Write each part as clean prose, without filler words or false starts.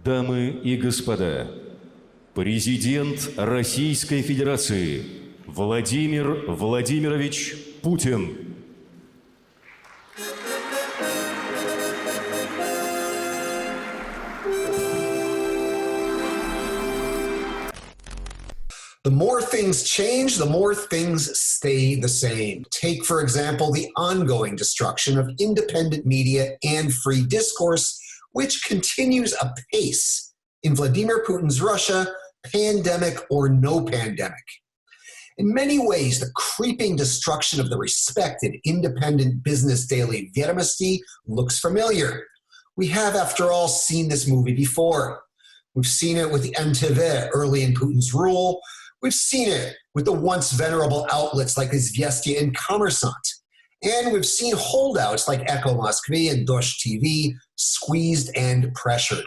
Дамы и господа, президент Российской Федерации Владимир Владимирович Путин. The more things change, the more things stay the same. Take, for example, the ongoing destruction of independent media and free discourse, which continues apace in Vladimir Putin's Russia, pandemic or no pandemic. In many ways, the creeping destruction of the respected independent business daily Vedomosti looks familiar. We have, after all, seen this movie before. We've seen it with the NTV early in Putin's rule. We've seen it with the once venerable outlets like Izvestia and Kommersant. And we've seen holdouts like Echo Moskvy and Dosh TV squeezed and pressured.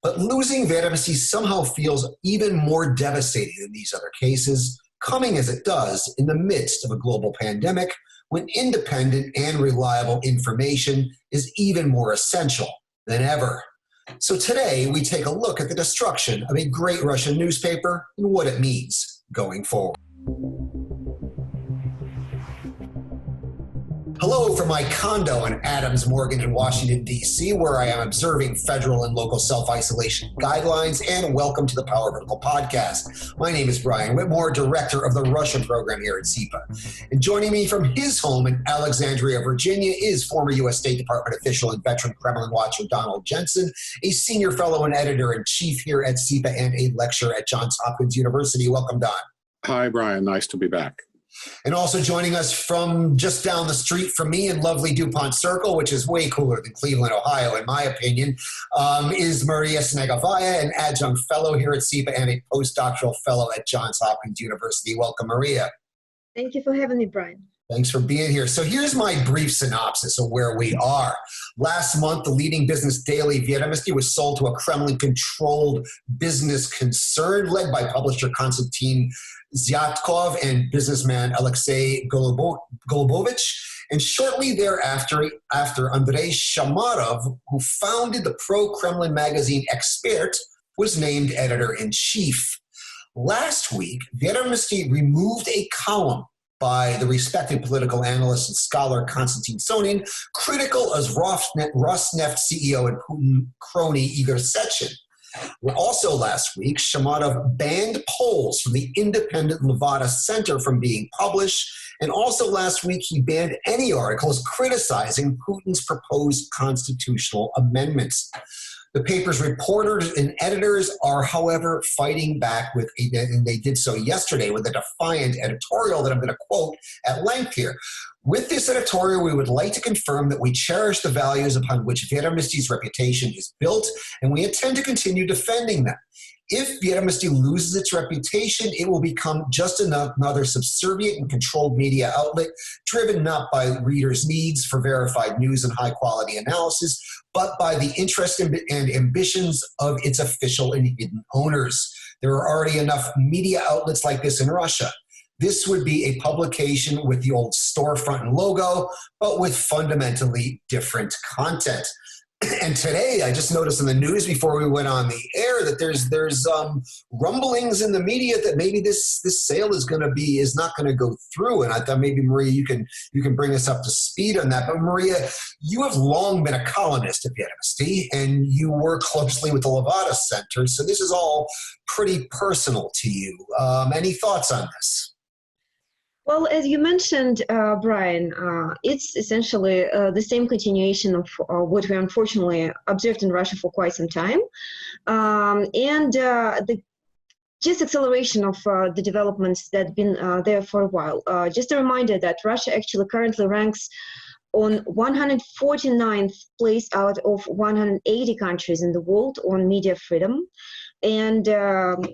But losing Vedomosti somehow feels even more devastating than these other cases, coming as it does in the midst of a global pandemic when independent and reliable information is even more essential than ever. So today we take a look at the destruction of a great Russian newspaper and what it means going forward. Hello from my condo in Adams Morgan in Washington, D.C., where I am observing federal and local self-isolation guidelines, and welcome to the Power Vertical podcast. My name is Brian Whitmore, director of the Russian program here at CEPA. And joining me from his home in Alexandria, Virginia, is former U.S. State Department official and veteran Kremlin watcher Donald Jensen, a senior fellow and editor-in-chief here at CEPA and a lecturer at Johns Hopkins University. Welcome, Don. Hi, Brian. Nice to be back. And also joining us from just down the street from me in lovely DuPont Circle, which is way cooler than Cleveland, Ohio, in my opinion, is Maria Snegovaya, an adjunct fellow here at CEPA and a postdoctoral fellow at Johns Hopkins University. Welcome, Maria. Thank you for having me, Brian. Thanks for being here. So here's my brief synopsis of where we are. Last month, the leading business daily Vedomosti was sold to a Kremlin-controlled business concern led by publisher Konstantin Zyadkov and businessman Alexei Golubovich. And shortly thereafter, Andrei Shamarov, who founded the pro-Kremlin magazine Expert, was named editor-in-chief. Last week, Vedomosti removed a column by the respected political analyst and scholar Konstantin Sonin, critical as Rosneft CEO and Putin crony Igor Sechin. Also last week, Shamarov banned polls from the independent Levada Center from being published, and also last week he banned any articles criticizing Putin's proposed constitutional amendments. The paper's reporters and editors are, however, fighting back with, and they did so yesterday, with a defiant editorial that I'm going to quote at length here. With this editorial, we would like to confirm that we cherish the values upon which Vedomosti's reputation is built, and we intend to continue defending them. If Vedomosti loses its reputation, it will become just another subservient and controlled media outlet, driven not by readers' needs for verified news and high-quality analysis, but by the interests and ambitions of its official and hidden owners. There are already enough media outlets like this in Russia. This would be a publication with the old storefront and logo, but with fundamentally different content. And today, I just noticed in the news before we went on the air that there's rumblings in the media that maybe this sale is not going to go through. And I thought maybe Maria, you can bring us up to speed on that. But Maria, you have long been a columnist at Vedomosti, and you work closely with the Levada Center, so this is all pretty personal to you. Any thoughts on this? Well, as you mentioned, Brian, it's essentially the same continuation of what we unfortunately observed in Russia for quite some time. And the just acceleration of the developments that have been there for a while. Just a reminder that Russia actually currently ranks on 149th place out of 180 countries in the world on media freedom. And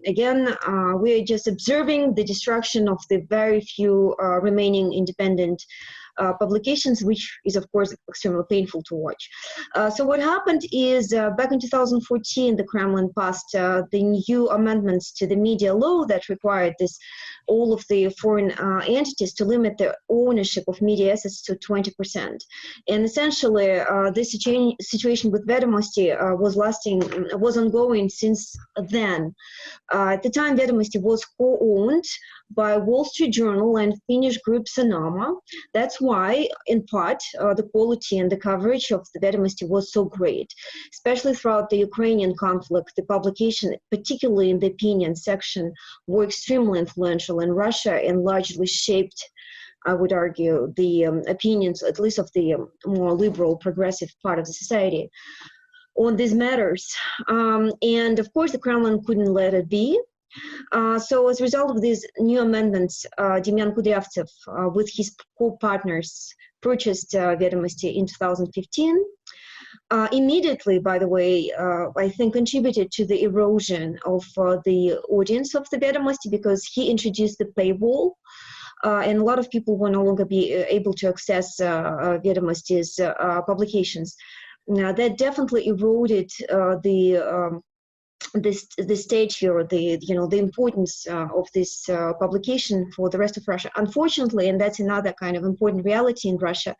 again, we're just observing the destruction of the very few remaining independent publications, which is, of course, extremely painful to watch. So what happened is back in 2014, the Kremlin passed the new amendments to the media law that required all of the foreign entities to limit the ownership of media assets to 20%. And essentially, this situation with Vedomosti was ongoing since then. At the time, Vedomosti was co-owned by Wall Street Journal and Finnish group Sanoma. That's why, in part, the quality and the coverage of the Vedomosti was so great, especially throughout the Ukrainian conflict. The publication, particularly in the opinion section, were extremely influential in Russia and largely shaped, I would argue, the opinions, at least of the more liberal, progressive part of the society on these matters. And of course, the Kremlin couldn't let it be. So as a result of these new amendments, Demyan Kudryavtsev, with his co-partners, purchased Vedomosti in 2015. Immediately, by the way, I think contributed to the erosion of the audience of the Vedomosti because he introduced the paywall. And a lot of people will no longer be able to access Vedomosti's publications. Now, that definitely eroded the stature, the importance of this publication for the rest of Russia. Unfortunately, and that's another kind of important reality in Russia,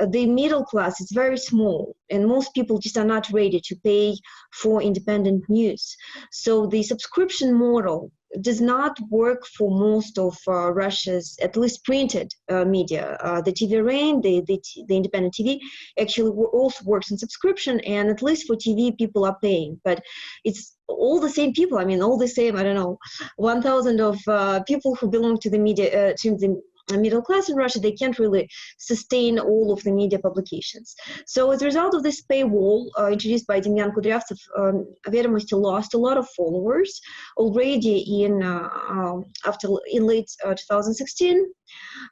the middle class is very small, and most people just are not ready to pay for independent news. So the subscription model does not work for most of Russia's, at least printed media. The TV Rain, the independent TV, actually also works in subscription, and at least for TV, people are paying. But it's all the same people. I mean, all the same, 1,000 of people who belong to the media, to the middle class in Russia, they can't really sustain all of the media publications. So as a result of this paywall introduced by Demyan Kudryavtsev, Vedomosti lost a lot of followers already in late 2016.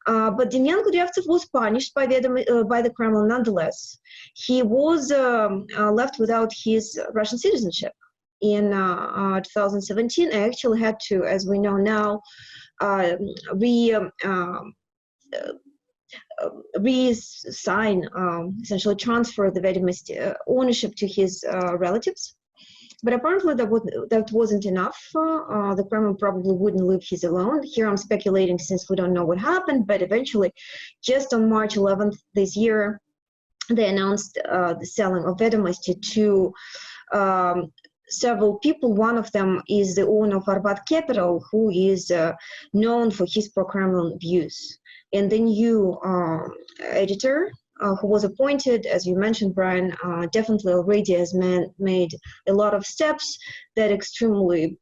But Demyan Kudryavtsev was punished by the Kremlin nonetheless. He was left without his Russian citizenship in 2017. I actually had to, as we know now, re-sign, essentially transfer the Vedomosti ownership to his relatives. But apparently that wasn't enough. The Kremlin probably wouldn't leave his alone. Here I'm speculating since we don't know what happened, but eventually, just on March 11th this year, they announced the selling of Vedomosti to several people. One of them is the owner of Arbat Capital, who is known for his pro-Kremlin views. And the new editor, who was appointed, as you mentioned, Brian, definitely already has made a lot of steps that extremely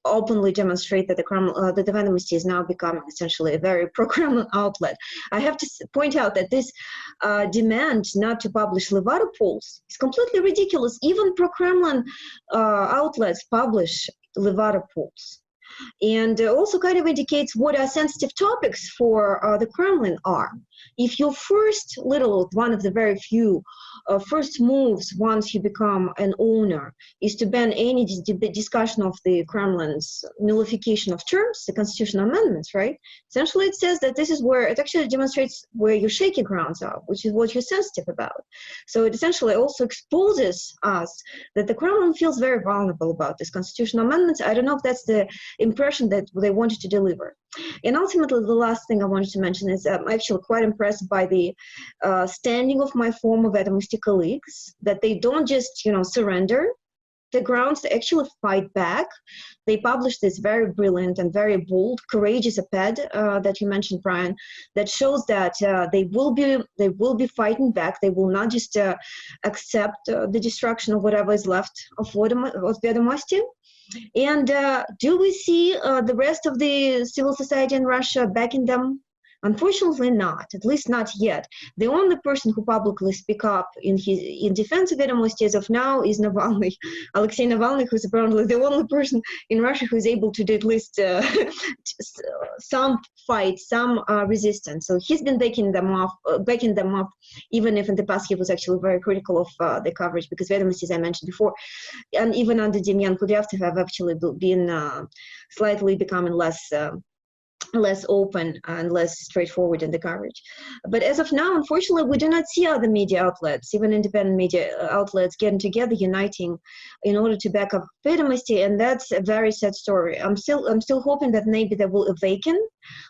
openly demonstrate that the Vedomosti is now becoming essentially a very pro-Kremlin outlet. I have to point out that this demand not to publish Levada polls is completely ridiculous. Even pro-Kremlin outlets publish Levada polls. And also kind of indicates what are sensitive topics for the Kremlin are. If your one of the very few first moves once you become an owner is to ban any discussion of the Kremlin's nullification of terms, the constitutional amendments, right? Essentially, it says that this is where it actually demonstrates where your shaky grounds are, which is what you're sensitive about. So it essentially also exposes us that the Kremlin feels very vulnerable about these constitutional amendments. I don't know if that's the impression that they wanted to deliver. And ultimately, the last thing I wanted to mention is I'm actually quite impressed by the standing of my former Vedomosti colleagues, that they don't just, surrender the grounds, they actually fight back. They published this very brilliant and very bold, courageous op-ed that you mentioned, Brian, that shows that they will be fighting back. They will not just accept the destruction of whatever is left of Vedomosti. And do we see the rest of the civil society in Russia backing them? Unfortunately not, at least not yet. The only person who publicly speaks up in defense of Vedomosti as of now is Navalny, Alexei Navalny, who's apparently the only person in Russia who is able to do at least some fight, some resistance. So he's been backing them up, even if in the past he was actually very critical of the coverage, because Vedomosti, as I mentioned before, and even under Demyan Kudryavtsev have actually been slightly becoming less less open and less straightforward in the coverage. But as of now, unfortunately, we do not see other media outlets, even independent media outlets, getting together, uniting in order to back up Vedomosti, and that's a very sad story. I'm still hoping that maybe they will awaken.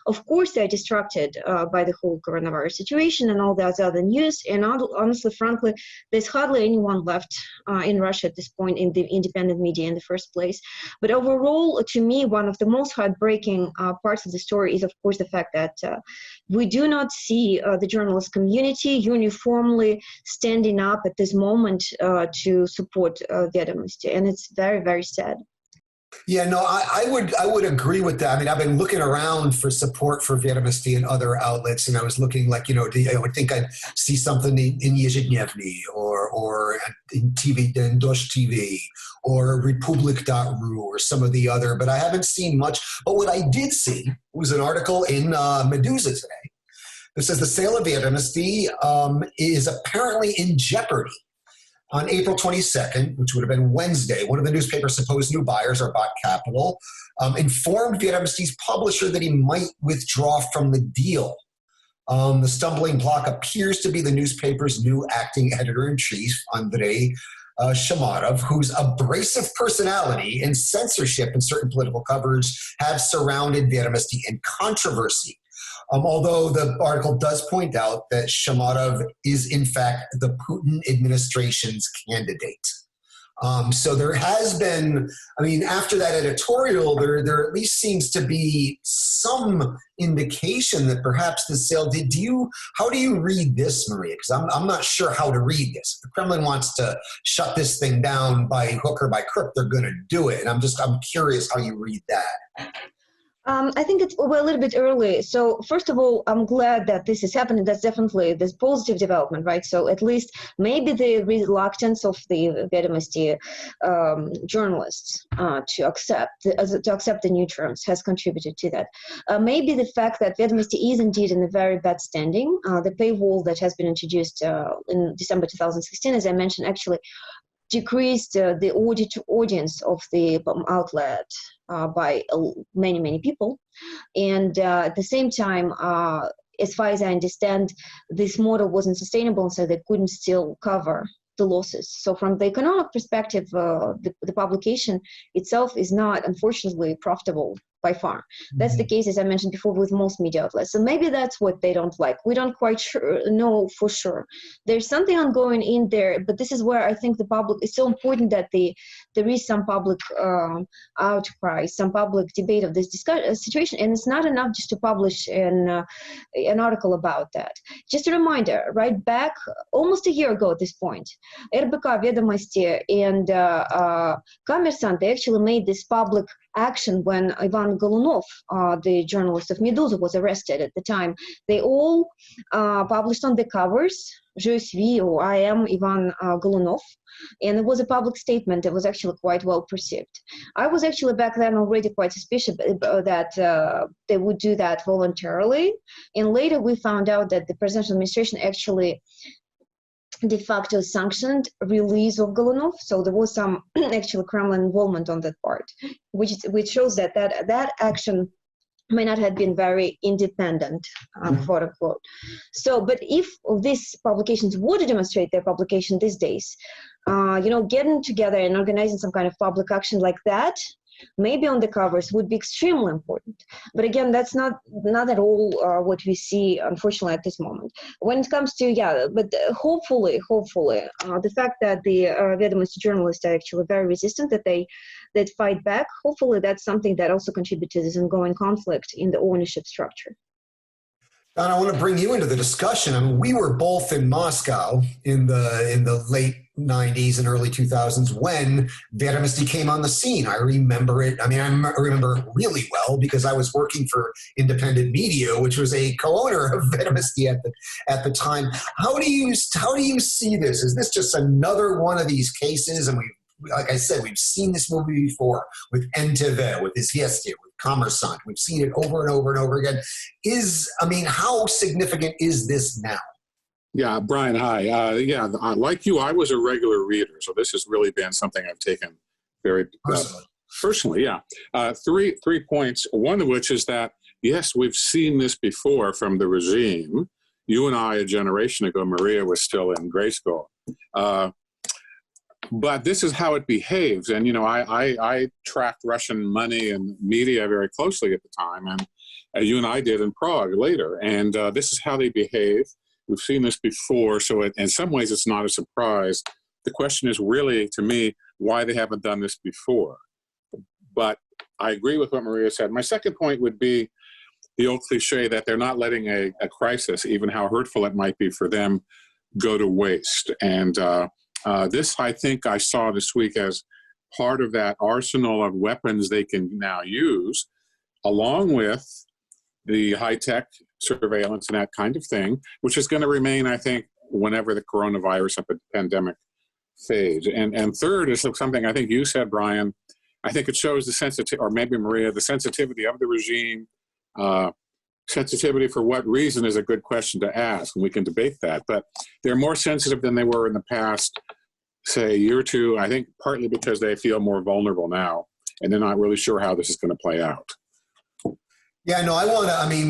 Of course, they're distracted by the whole coronavirus situation and all that other news, and honestly, frankly, there's hardly anyone left in Russia at this point in the independent media in the first place. But overall, to me, one of the most heartbreaking parts of the story is, of course, the fact that we do not see the journalist community uniformly standing up at this moment to support Vedomosti, and it's very, very sad. Yeah, no, I would agree with that. I mean, I've been looking around for support for Vedomosti and other outlets, and I was looking like, I would think I'd see something in Ежедневный or in TV, in Dosh TV, or Republic.ru or some of the other, but I haven't seen much. But what I did see was an article in Medusa today that says the sale of Vedomosti is apparently in jeopardy. On April 22nd, which would have been Wednesday, one of the newspaper's supposed new buyers, Bot Capital, informed Vedomosti's publisher that he might withdraw from the deal. The stumbling block appears to be the newspaper's new acting editor-in-chief, Andrei Shamatov, whose abrasive personality and censorship in certain political coverage have surrounded Vedomosti in controversy. Although the article does point out that Shamatov is, in fact, the Putin administration's candidate. So there has been, after that editorial, there at least seems to be some indication that perhaps the sale how do you read this, Maria? Because I'm not sure how to read this. If the Kremlin wants to shut this thing down by hook or by crook, they're going to do it. And I'm curious how you read that. I think it's a little bit early. So first of all, I'm glad that this is happening. That's definitely this positive development, right? So at least maybe the reluctance of the Vedomosti journalists to accept the new terms has contributed to that. Maybe the fact that Vedomosti is indeed in a very bad standing. The paywall that has been introduced in December 2016, as I mentioned, actually decreased the audience of the outlet by many people. And at the same time, as far as I understand, this model wasn't sustainable, and so they couldn't still cover the losses. So from the economic perspective, the publication itself is not, unfortunately, profitable by far. That's the case, as I mentioned before, with most media outlets. So maybe that's what they don't like. We don't quite know for sure. There's something ongoing in there, but this is where I think the public, it's so important that there is some public outcry, some public debate of this situation, and it's not enough just to publish an article about that. Just a reminder, right back almost a year ago at this point, RBK, Vedomosti, and Kommersant, they actually made this public action when Ivan Golunov, the journalist of Medusa, was arrested at the time. They all published on the covers, Je suis, or I am Ivan Golunov, and it was a public statement that was actually quite well perceived. I was actually back then already quite suspicious that they would do that voluntarily, and later we found out that the presidential administration actually de facto sanctioned release of Golunov, so there was some actual Kremlin involvement on that part, which shows that that action may not have been very independent, quote unquote. So, but if these publications were to demonstrate their publication these days, getting together and organizing some kind of public action like that, maybe on the covers, would be extremely important. But again, that's not at all what we see, unfortunately, at this moment. When it comes to, but hopefully, the fact that the Vedomosti journalists are actually very resistant, that fight back, hopefully that's something that also contributes to this ongoing conflict in the ownership structure. Don, I want to bring you into the discussion. We were both in Moscow in the late 90s and early 2000s when Vedomosti came on the scene. I remember it. I remember it really well because I was working for Independent Media, which was a co-owner of Vedomosti at the time. How do you see this? Is this just another one of these cases? And like I said, we've seen this movie before with NTV, with Izvestia, with Kommersant. We've seen it over and over and over again. How significant is this now? Yeah, Brian, hi. Like you, I was a regular reader, so this has really been something I've taken very personally. Yeah. Three points, one of which is that, yes, we've seen this before from the regime. You and I, a generation ago, Maria was still in grade school. But this is how it behaves. And, you know, I tracked Russian money and media very closely at the time, and you and I did in Prague later. And this is how they behave. We've seen this before, so in some ways it's not a surprise. The question is really, to me, why they haven't done this before. But I agree with what Maria said. My second point would be the old cliche that they're not letting a crisis, even how hurtful it might be for them, go to waste. And this, I think I saw this week as part of that arsenal of weapons they can now use, along with the high-tech surveillance and that kind of thing, which is going to remain, I think, whenever the coronavirus pandemic fades. And third is something I think you said, Brian. I think it shows the sensitivity, or maybe Maria, the sensitivity of the regime. Sensitivity for what reason is a good question to ask, and we can debate that. But they're more sensitive than they were in the past, say, a year or two, I think partly because they feel more vulnerable now, and they're not really sure how this is going to play out. Yeah, no,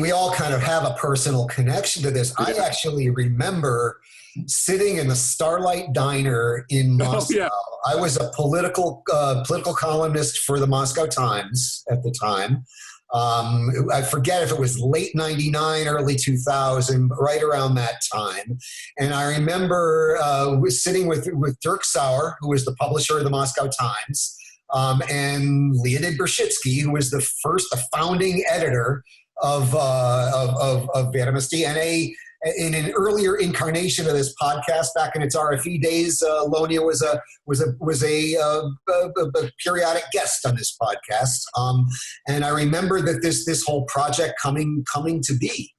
we all kind of have a personal connection to this. I actually remember sitting in the Starlight Diner in Moscow. Oh, yeah. I was a political columnist for the Moscow Times at the time. I forget if it was late 99, early 2000, right around that time. And I remember sitting with Dirk Sauer, who was the publisher of the Moscow Times, and Leonid Bershitsky, who was the founding editor of Vedomosti, and in an earlier incarnation of this podcast back in its RFE days, Lonia was a periodic guest on this podcast, and I remember that this whole project coming to be.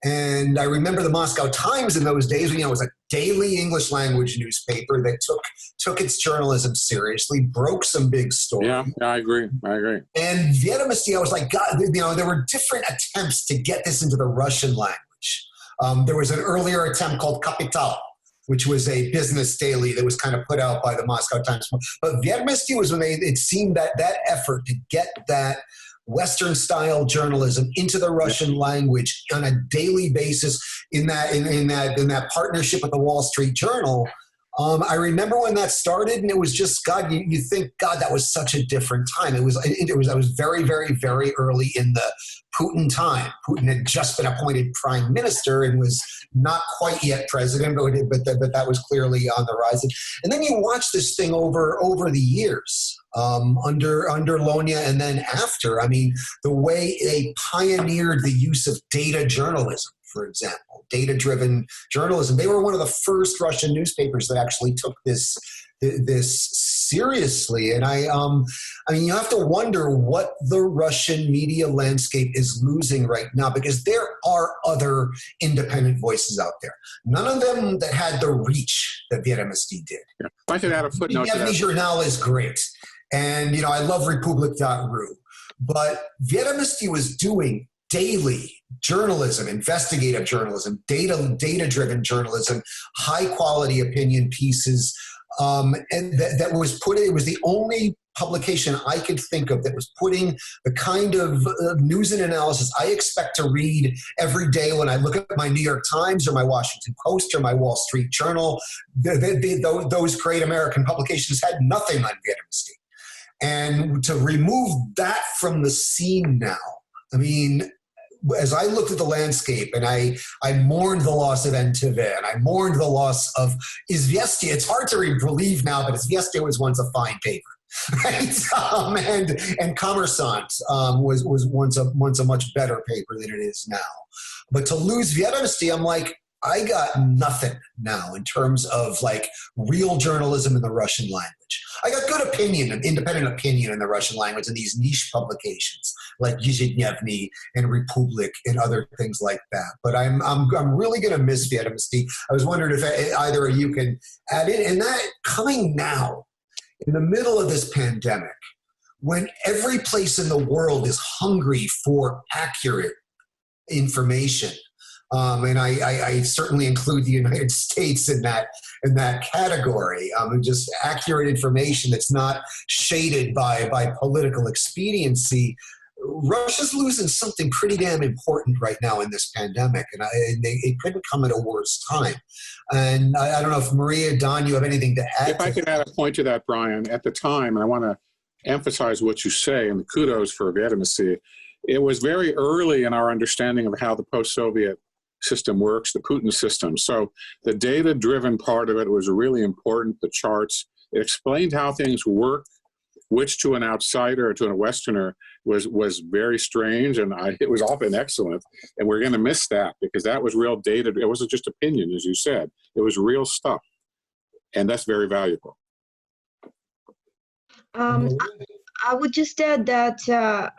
And I remember the Moscow Times in those days, it was a daily English language newspaper that took its journalism seriously, broke some big stories. Yeah, I agree. And Vedomosti, I was like, God, there were different attempts to get this into the Russian language. There was an earlier attempt called Kapital, which was a business daily that was kind of put out by the Moscow Times. But Vedomosti was when it seemed that effort to get that Western-style journalism into the Russian language on a daily basis in that partnership with the Wall Street Journal. I remember when that started, and it was just, God, you think, God, that was such a different time. I was very, very, very early in the Putin time. Putin had just been appointed prime minister and was not quite yet president, but that was clearly on the rise. And then you watch this thing over the years, under Lonia and then after. I mean, the way they pioneered the use of data journalism, for example, data-driven journalism. They were one of the first Russian newspapers that actually took this seriously. And you have to wonder what the Russian media landscape is losing right now, because there are other independent voices out there. None of them that had the reach that Vedomosti did. Yeah. If I could add a footnote to that. Journal is great. And, I love Republic.ru. But Vedomosti was doing daily journalism, investigative journalism, data-driven journalism, high-quality opinion pieces, and that was it was the only publication I could think of that was putting the kind of news and analysis I expect to read every day when I look at my New York Times or my Washington Post or my Wall Street Journal. Those great American publications had nothing on Vedomosti. And to remove that from the scene now, I mean, as I looked at the landscape and I mourned the loss of NTV and I mourned the loss of Izvestia. It's hard to believe now, but Izvestia was once a fine paper, right? And Kommersant was once a much better paper than it is now. But to lose Vedomosti, I'm like, I got nothing now in terms of like real journalism in the Russian language. I got good opinion and independent opinion in the Russian language in these niche publications like Yezhednevny and Republic and other things like that. But I'm really going to miss Vedomosti. I was wondering if either of you can add in, and that coming now in the middle of this pandemic, when every place in the world is hungry for accurate information. And I certainly include the United States in that category. Just accurate information that's not shaded by political expediency. Russia's losing something pretty damn important right now in this pandemic, and it couldn't come at a worse time. And I don't know if Maria, Don, you have anything to add? If I could add a point to that, Brian, at the time, I want to emphasize what you say, and the kudos for Vedomosti. It was very early in our understanding of how the post-Soviet system works, the Putin system. So the data-driven part of it was really important, the charts. It explained how things work, which to an outsider or to a Westerner was very strange, and it was often excellent. And we're going to miss that because that was real data. It wasn't just opinion, as you said. It was real stuff, and that's very valuable. I would just add that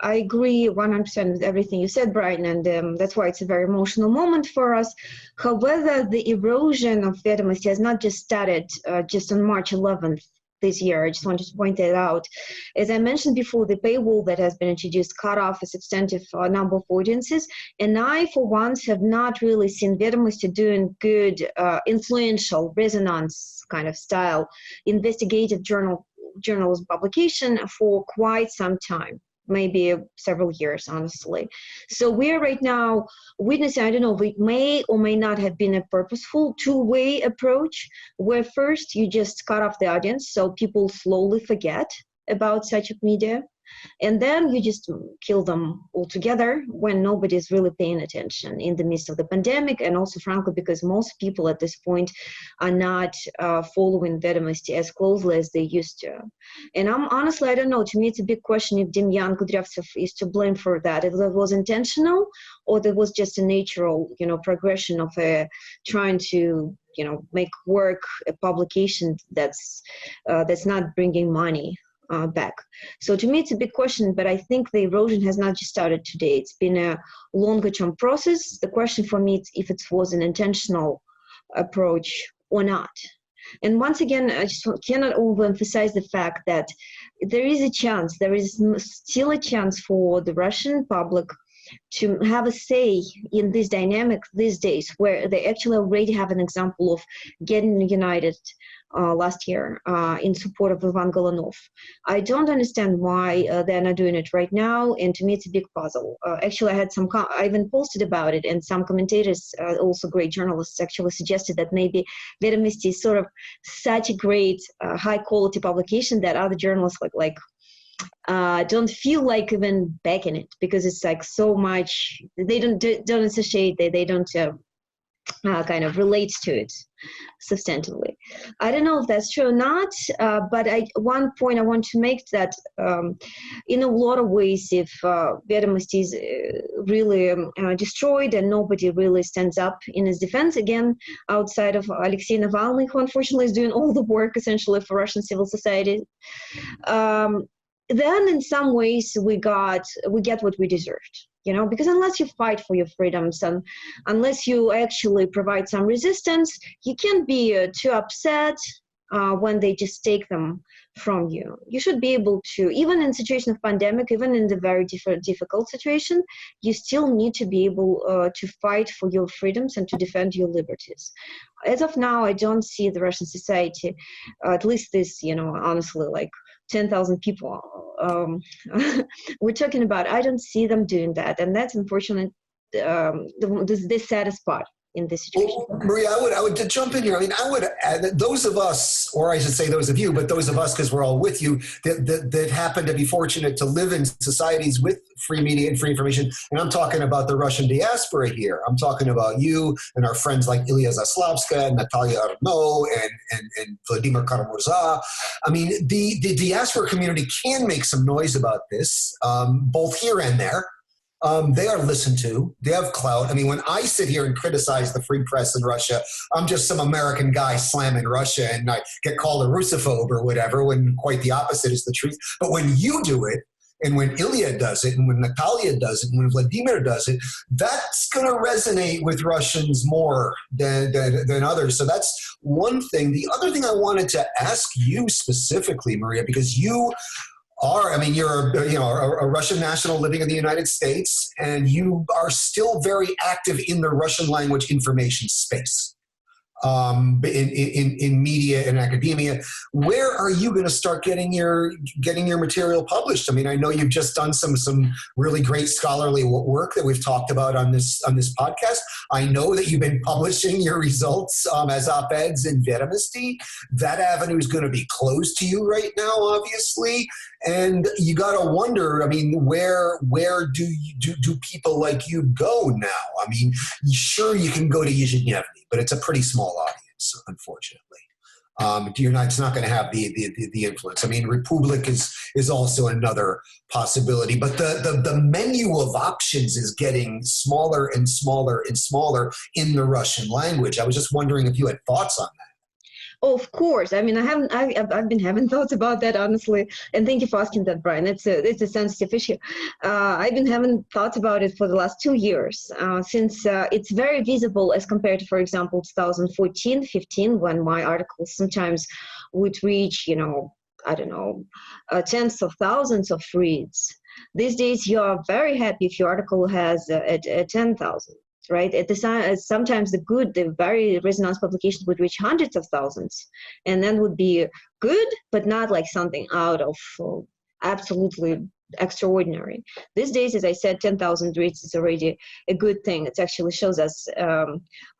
I agree 100% with everything you said, Brian, and that's why it's a very emotional moment for us. However, the erosion of Vedomosti has not just started just on March 11th this year. I just wanted to point that out. As I mentioned before, the paywall that has been introduced cut off a substantive number of audiences, and I, for once, have not really seen Vedomosti doing good, influential, resonance kind of style, investigative journalism publication for quite some time, maybe several years, honestly. So we're right now witnessing, I don't know, it may or may not have been a purposeful two-way approach, where first you just cut off the audience so people slowly forget about such media, and then you just kill them altogether when nobody's really paying attention in the midst of the pandemic, and also, frankly, because most people at this point are not following Vedomosti as closely as they used to. And honestly, I don't know, to me it's a big question if Demyan Kudryavtsev is to blame for that, if that was intentional or there was just a natural, progression of trying to, make work a publication that's not bringing money back. So to me, it's a big question, but I think the erosion has not just started today. It's been a longer term process. The question for me is if it was an intentional approach or not. And once again, I just cannot overemphasize the fact that there is still a chance for the Russian public to have a say in this dynamic these days, where they actually already have an example of getting united last year in support of Ivan Golunov. I don't understand why they're not doing it right now, and to me it's a big puzzle. Actually, I even posted about it, and some commentators, also great journalists, actually suggested that maybe Vedomosti is sort of such a great high-quality publication that other journalists don't feel like even backing it, because it's like so much, they don't associate, they don't kind of relates to it substantively. I don't know if that's true or not, but one point I want to make that in a lot of ways, if Vedomosti is really destroyed and nobody really stands up in his defense, again, outside of Alexei Navalny, who unfortunately is doing all the work essentially for Russian civil society, then in some ways we get what we deserved. Because unless you fight for your freedoms and unless you actually provide some resistance, you can't be too upset when they just take them from you. You should be able to, even in situation of pandemic, even in the very difficult situation, you still need to be able to fight for your freedoms and to defend your liberties. As of now, I don't see the Russian society, at least this, honestly, 10,000 people we're talking about, I don't see them doing that, and that's unfortunate. The saddest part in this situation. Well, Maria, I would to jump in here. I mean, I would add that those of us, or I should say those of you, but those of us, because we're all with you, that happen to be fortunate to live in societies with free media and free information. And I'm talking about the Russian diaspora here. I'm talking about you and our friends like Ilya Zaslavska and Natalia Arnaud and Vladimir Karamurza. I mean, the diaspora community can make some noise about this, both here and there. They are listened to. They have clout. I mean, when I sit here and criticize the free press in Russia, I'm just some American guy slamming Russia, and I get called a Russophobe or whatever, when quite the opposite is the truth. But when you do it, and when Ilya does it, and when Natalia does it, and when Vladimir does it, that's going to resonate with Russians more than others. So that's one thing. The other thing I wanted to ask you specifically, Maria, because you you're a Russian national living in the United States, and you are still very active in the Russian language information space. in media and academia. Where are you going to start getting your material published? I mean, I know you've just done some really great scholarly work that we've talked about on this podcast. I know that you've been publishing your results as op-eds in Vedomosti. That avenue is going to be closed to you right now, obviously, and you got to wonder. I mean, where do people like you go now? I mean, sure, you can go to Yezhednevny, but it's a pretty small audience, unfortunately. It's not going to have the influence. I mean, Republic is also another possibility, but the menu of options is getting smaller and smaller and smaller in the Russian language. I was just wondering if you had thoughts on that. Oh, of course. I mean, I've been having thoughts about that, honestly. And thank you for asking that, Brian. It's a sensitive issue. I've been having thoughts about it for the last 2 years, since it's very visible as compared to, for example, 2014, 15, when my articles sometimes would reach, I don't know, tens of thousands of reads. These days, you are very happy if your article has 10,000. Right, at the time, sometimes the very resonance publications would reach hundreds of thousands, and then would be good, but not like something out of absolutely extraordinary. These days, as I said, 10,000 reads is already a good thing. It actually shows us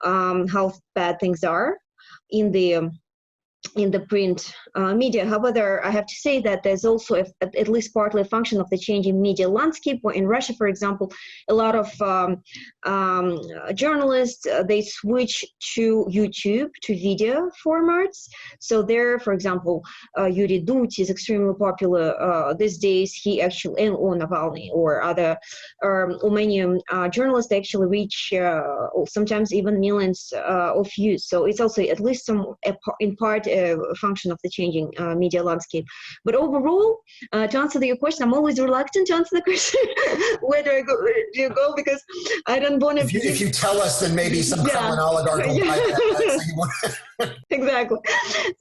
how bad things are in the print media. However, I have to say that there's also at least partly a function of the changing media landscape. Where in Russia, for example, a lot of journalists, they switch to YouTube, to video formats. So there, for example, Yuri Dut is extremely popular these days. He actually, or Navalny, or other Romanian journalists, they actually reach sometimes even millions of views. So it's also at least in part a function of the changing media landscape. But overall, to answer your question, I'm always reluctant to answer the question whether do you go, because I don't want to. If you tell us, then maybe some Kremlin oligarch will buy that. Exactly.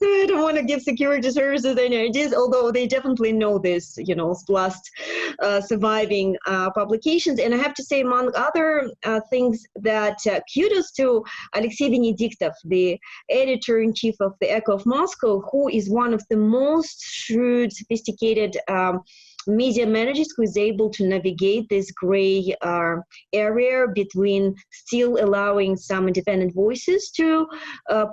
So I don't want to give security services any ideas, although they definitely know this, last surviving publications. And I have to say, among other things, that kudos to Alexei Venediktov, the editor-in-chief of the Echo of Moscow, who is one of the most shrewd, sophisticated media managers who is able to navigate this gray area between still allowing some independent voices to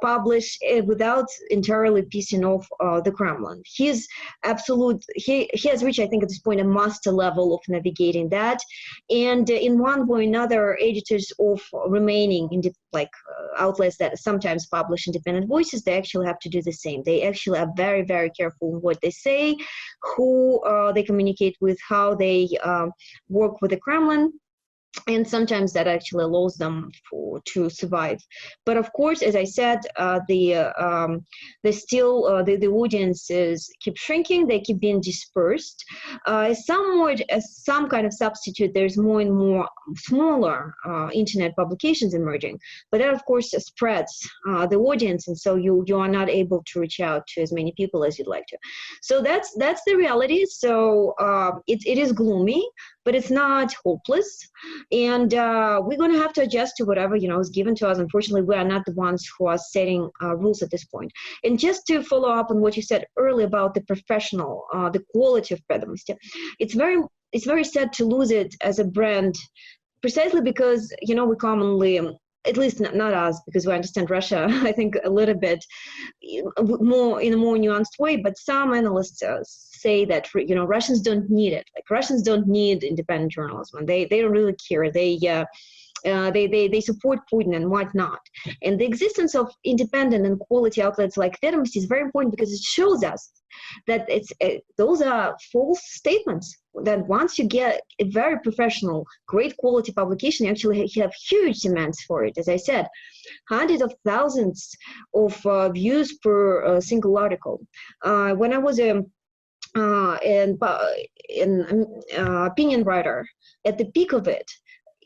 publish without entirely pissing off the Kremlin. He has reached, I think, at this point, a master level of navigating that. And in one way or another, editors of remaining outlets that sometimes publish independent voices, they actually have to do the same. They actually are very, very careful in what they say, who they communicate with, how they work with the Kremlin. And sometimes that actually allows them to survive. But of course, as I said, the audiences keep shrinking. They keep being dispersed. Somewhat as some kind of substitute, there's more and more smaller internet publications emerging. But that, of course, spreads the audience, and so you are not able to reach out to as many people as you'd like to. So that's the reality. So it is gloomy, but it's not hopeless. And we're going to have to adjust to whatever, is given to us. Unfortunately, we are not the ones who are setting rules at this point. And just to follow up on what you said earlier about the professional, the quality of Vedomosti, it's very sad to lose it as a brand, precisely because, we commonly, at least not us, because we understand Russia, I think, a little bit more in a more nuanced way. But some analysts say that Russians don't need it. Like, Russians don't need independent journalism. They don't really care. They support Putin and whatnot. And the existence of independent and quality outlets like Vedomosti is very important, because it shows us that those are false statements. That once you get a very professional, great quality publication, you actually have huge demands for it. As I said, hundreds of thousands of views per single article. When I was an opinion writer, at the peak of it,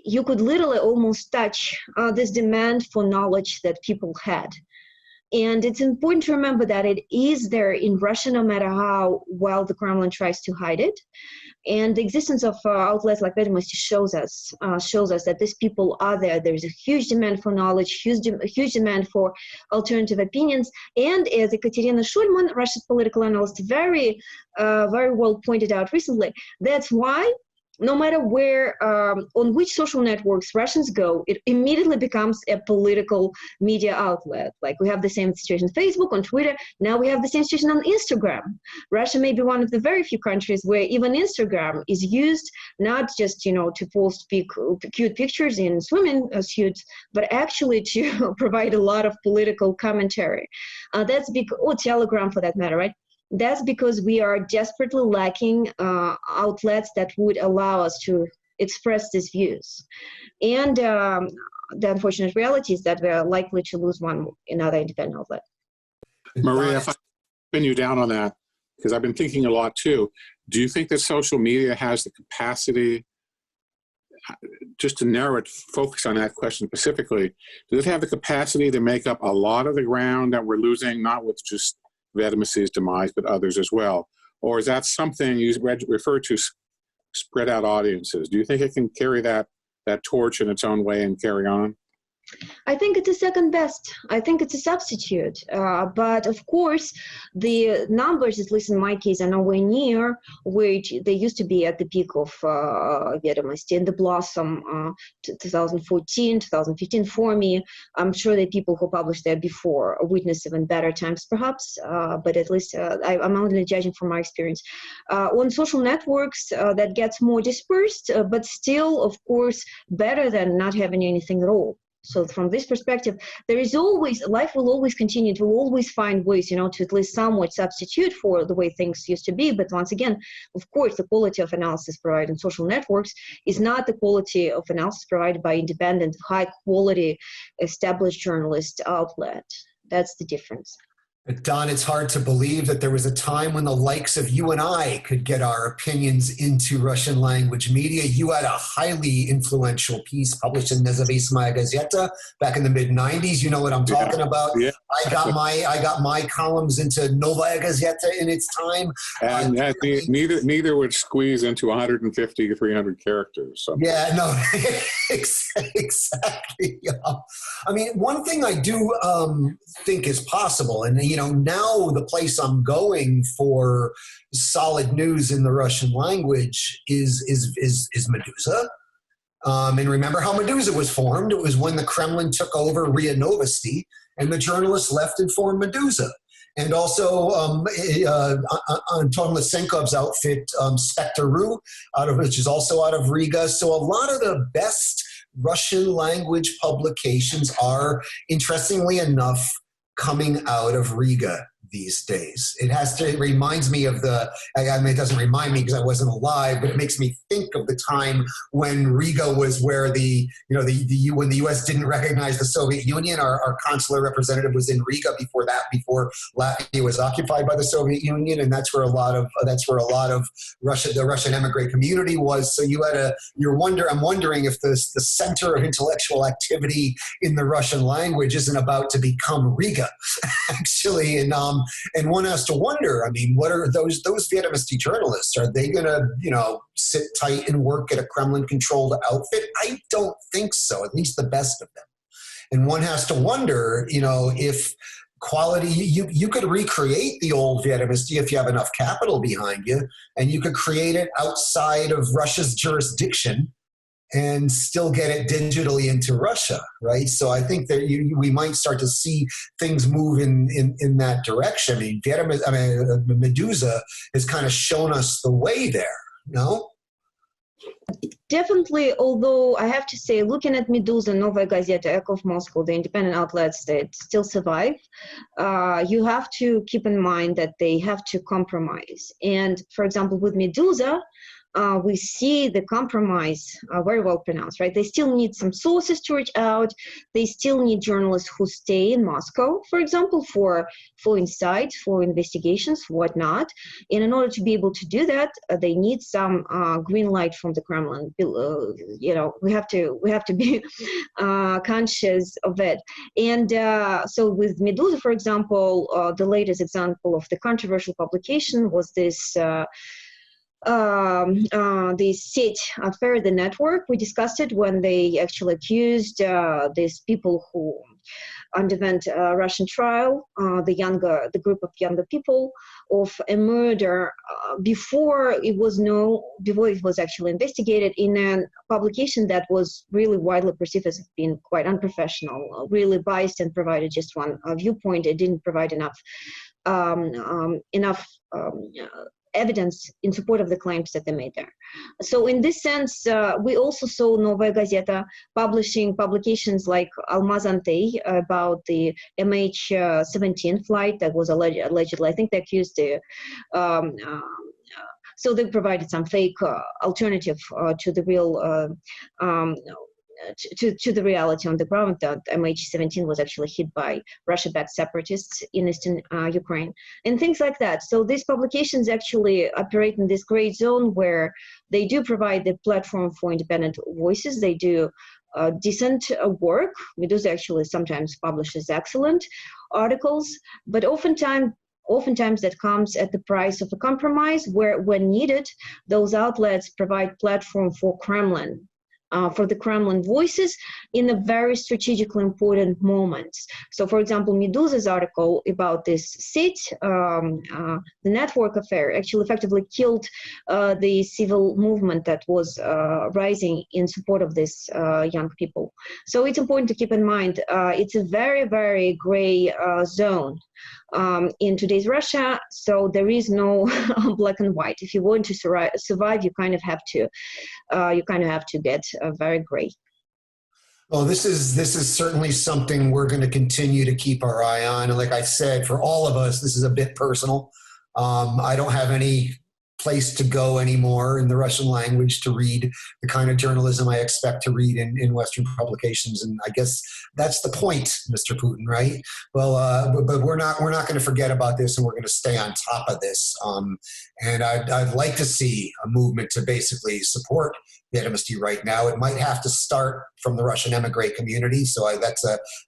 you could literally almost touch this demand for knowledge that people had. And it's important to remember that it is there in Russia, no matter how well the Kremlin tries to hide it. And the existence of outlets like Vedomosti shows us that these people are there. There's a huge demand for knowledge, huge demand for alternative opinions. And as Ekaterina Shulman, Russia's political analyst, very well pointed out recently, that's why no matter where, on which social networks Russians go, it immediately becomes a political media outlet. Like we have the same situation on Facebook, on Twitter. Now we have the same situation on Instagram. Russia may be one of the very few countries where even Instagram is used not just, to post cute pictures in swimming suits, but actually to provide a lot of political commentary. That's or Telegram for that matter, right? That's because we are desperately lacking outlets that would allow us to express these views. And the unfortunate reality is that we are likely to lose another independent outlet. Maria, if I pin you down on that, because I've been thinking a lot too, do you think that social media has the capacity, just to narrow it, focus on that question specifically, does it have the capacity to make up a lot of the ground that we're losing, not with just Vedomosti's demise, but others as well? Or is that something you refer to spread out audiences? Do you think it can carry that torch in its own way and carry on? I think it's a second best. I think it's a substitute. But of course, the numbers, at least in my case, are nowhere near which they used to be at the peak of Vedomosti and the blossom 2014, 2015 for me. I'm sure that people who published there before witnessed even better times, perhaps. But at least I'm only judging from my experience. On social networks, that gets more dispersed, but still, of course, better than not having anything at all. So from this perspective, life will always continue. It will always find ways, to at least somewhat substitute for the way things used to be. But once again, of course, the quality of analysis provided in social networks is not the quality of analysis provided by independent, high quality, established journalist outlet. That's the difference. Don, it's hard to believe that there was a time when the likes of you and I could get our opinions into Russian language media. You had a highly influential piece published in Nezavismaya Gazeta back in the mid-90s. You know what I'm talking about. Yeah. I got my columns into Novaya Gazeta in its time. And neither would squeeze into 150 to 300 characters. So. Yeah, no, exactly. I mean, one thing I do think is possible, and now the place I'm going for solid news in the Russian language is Meduza. And remember how Meduza was formed? It was when the Kremlin took over RIA Novosti, and the journalists left and formed Meduza. And also Anton Lysenkov's outfit, Spektaru, which is also out of Riga. So a lot of the best Russian language publications are, interestingly enough, coming out of Riga these days. It reminds me of it doesn't remind me because I wasn't alive, but it makes me think of the time when Riga was where when the U.S. didn't recognize the Soviet Union. Our consular representative was in Riga before Latvia was occupied by the Soviet Union, and that's where a lot of the Russian emigre community was. So I'm wondering if the center of intellectual activity in the Russian language isn't about to become Riga, actually, and one has to wonder, I mean, what are those Vedomosti journalists? Are they going to, sit tight and work at a Kremlin-controlled outfit? I don't think so, at least the best of them. And one has to wonder, if quality, you could recreate the old Vedomosti if you have enough capital behind you, and you could create it outside of Russia's jurisdiction and still get it digitally into Russia, right? So I think that we might start to see things move in that direction. I mean, Meduza has kind of shown us the way there, no? Definitely, although I have to say, looking at Meduza, Novaya Gazeta, Echo of Moscow, the independent outlets that still survive, you have to keep in mind that they have to compromise. And for example, with Meduza, we see the compromise very well pronounced, right? They still need some sources to reach out. They still need journalists who stay in Moscow, for example, for insight, for investigations, whatnot. And in order to be able to do that, they need some green light from the Kremlin. We have to be conscious of it. And so with Meduza, for example, the latest example of the controversial publication was this the SET affair, the network. We discussed it when they actually accused these people who underwent a Russian trial, the group of younger people, of a murder before it was actually investigated, in a publication that was really widely perceived as being quite unprofessional, really biased, and provided just one viewpoint. It didn't provide enough evidence in support of the claims that they made there. So in this sense, we also saw Novaya Gazeta publishing publications like Almaz Antey about the MH17 flight that was allegedly, I think they accused so they provided some fake alternative to the real to the reality on the ground, that MH17 was actually hit by Russia-backed separatists in eastern Ukraine, and things like that. So these publications actually operate in this gray zone where they do provide the platform for independent voices. They do decent work. Meduza actually sometimes publishes excellent articles, but oftentimes that comes at the price of a compromise, where when needed, those outlets provide platform for the Kremlin voices in a very strategically important moments. So, for example, Meduza's article about this SET, the network affair, actually effectively killed the civil movement that was rising in support of these young people. So it's important to keep in mind, it's a very, very gray zone in today's Russia. So there is no black and white. If you want to survive, you kind of have to get very gray. Well, this is certainly something we're going to continue to keep our eye on. And like I said, for all of us, this is a bit personal. I don't have any place to go anymore in the Russian language to read the kind of journalism I expect to read in Western publications. And I guess that's the point, Mr. Putin, right? Well, but we're not going to forget about this, and we're going to stay on top of this. And I'd like to see a movement to basically support Vedomosti right now. It might have to start from the Russian emigre community. So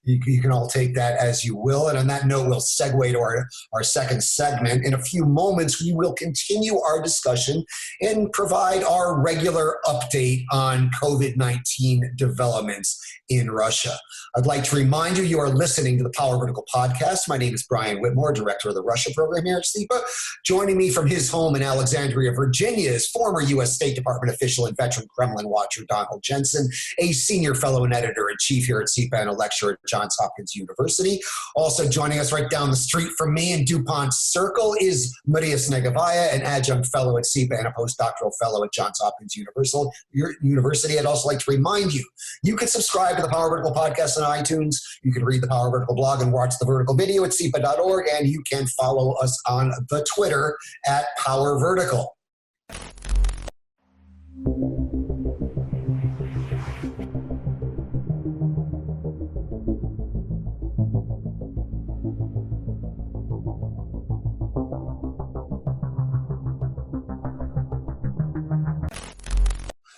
you can all take that as you will. And on that note, we'll segue to our second segment. In a few moments, we will continue our discussion and provide our regular update on COVID-19 developments in Russia. I'd like to remind you are listening to the Power Vertical podcast. My name is Brian Whitmore, director of the Russia program here at CEPA. Joining me from his home in Alexandria, Virginia, is former U.S. State Department official and veteran Kremlin watcher Donald Jensen, a senior fellow and editor-in-chief here at CEPA and a lecturer at Johns Hopkins University. Also joining us right down the street from me in DuPont Circle is Maria Snegovaya, an adjunct fellow at CEPA and a postdoctoral fellow at Johns Hopkins University. I'd also like to remind you, you can subscribe to the Power Vertical podcast on iTunes. You can read the Power Vertical blog and watch the vertical video at cepa.org, and you can follow us on the Twitter at Power Vertical.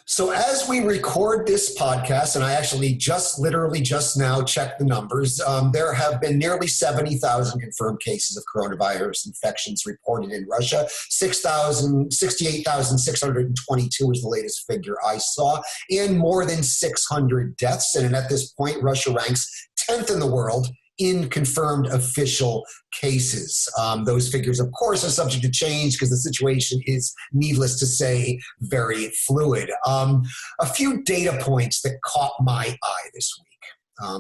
So as we record this podcast, and I actually literally just now checked the numbers, there have been nearly 70,000 confirmed cases of coronavirus infections reported in Russia. 68,622 was the latest figure I saw, and more than 600 deaths. And at this point, Russia ranks 10th in the world in confirmed official cases. Those figures, of course, are subject to change because the situation is, needless to say, very fluid. A few data points that caught my eye this week.